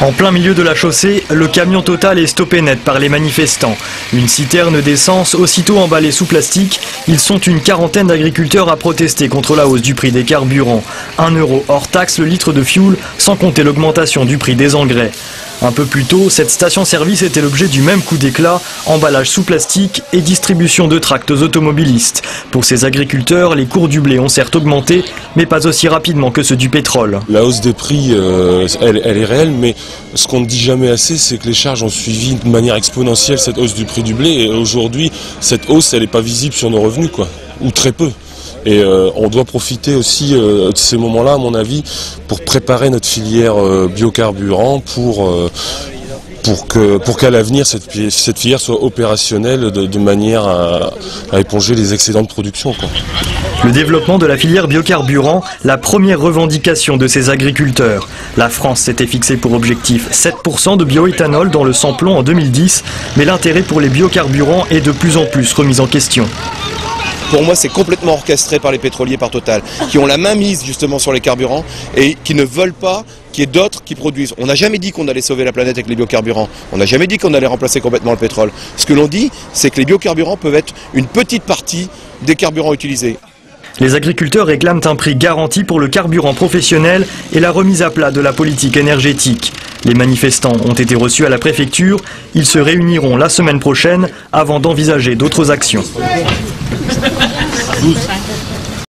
En plein milieu de la chaussée, le camion Total est stoppé net par les manifestants. Une citerne d'essence aussitôt emballée sous plastique. Ils sont une quarantaine d'agriculteurs à protester contre la hausse du prix des carburants. 1 € hors taxe le litre de fioul, sans compter l'augmentation du prix des engrais. Un peu plus tôt, cette station-service était l'objet du même coup d'éclat, emballage sous plastique et distribution de tracts automobilistes. Pour ces agriculteurs, les cours du blé ont certes augmenté, mais pas aussi rapidement que ceux du pétrole. La hausse des prix, elle est réelle, mais ce qu'on ne dit jamais assez, c'est que les charges ont suivi de manière exponentielle cette hausse du prix du blé. Et aujourd'hui, cette hausse, elle n'est pas visible sur nos revenus, quoi, ou très peu. Et on doit profiter aussi de ces moments-là, à mon avis, pour préparer notre filière biocarburant pour qu'à l'avenir, cette filière soit opérationnelle de manière à éponger les excédents de production, quoi. Le développement de la filière biocarburant, la première revendication de ces agriculteurs. La France s'était fixée pour objectif 7% de bioéthanol dans le sans-plomb en 2010, mais l'intérêt pour les biocarburants est de plus en plus remis en question. Pour moi, c'est complètement orchestré par les pétroliers, par Total, qui ont la main mise justement sur les carburants et qui ne veulent pas qu'il y ait d'autres qui produisent. On n'a jamais dit qu'on allait sauver la planète avec les biocarburants. On n'a jamais dit qu'on allait remplacer complètement le pétrole. Ce que l'on dit, c'est que les biocarburants peuvent être une petite partie des carburants utilisés. Les agriculteurs réclament un prix garanti pour le carburant professionnel et la remise à plat de la politique énergétique. Les manifestants ont été reçus à la préfecture. Ils se réuniront la semaine prochaine avant d'envisager d'autres actions. 12.